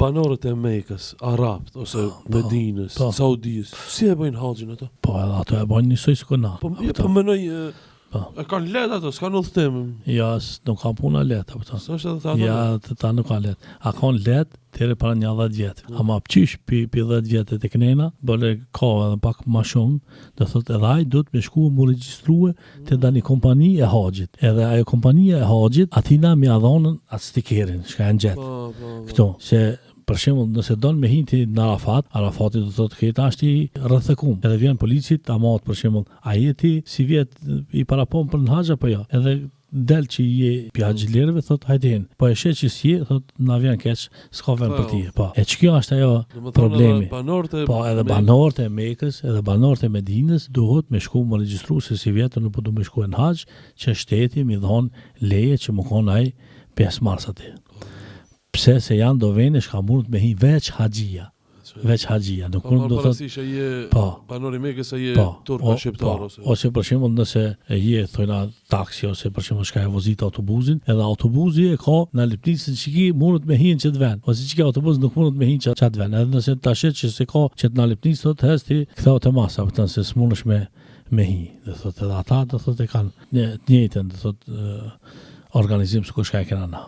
banorët e Mekës, Arabët ose Medinës, Saudis, si e bëjnë haxhin ato? Po edhe ato e bëjnë njësoj si na. Po mendoj e kanë lehtë ato, s'kan udhëtim. Ja, nuk kanë puna lehtë apo. S'është edhe ta. Ja, ta nuk kanë lehtë. A kanë lehtë deri para një 10 vjet. Ama pçish pi 10 vjet e kënena, bële ka edhe pak më shumë, do thotë edhe ai duhet me shku mu regjistrue te dani kompani e haxhit. Edhe ajo kompania e haxhit atina më dhonën atë stikerin, çka janë gjet. Këto, se për shembull, nëse don me hinti në Arafati do thotë këta është i rrethëkum. Edhe vjen policit, ta marrë për shembull, a jeti si vjet i parapon për në haxh apo jo? Edhe del që je pi haxhilerëve thotë hajde hin. Po e sheh që si thotë na vjen keq, s'ka vend për ti. Po. E ç'kjo është ajo problemi. Po edhe banorët e Mekës, edhe banorët e Medinës duhet me shku me regjistru se si vjetën nuk po du me shku në haxh, që shteti mi dhon leje që më kon ai 5 mars aty. Pse se janë do vene shka mund me hi veç haxhia. Veç haxhia, nuk mund do thotë banori Mekës se je turp shqiptar ose për shembull nëse je thojna taksi ose për shembull shka e vozit autobusin, edhe autobusi e ka në Lipnicën çiki mund me hin çet vend. Ose çiki autobus nuk mund me hin çat vend. Edhe nëse tashet që se ka çet në Lipnicë thotë hesti ktheu te masa, për të se smundesh me hi. Do thotë edhe ata do thotë kanë të njëjtën do thotë organizim s'ku shka e kena na.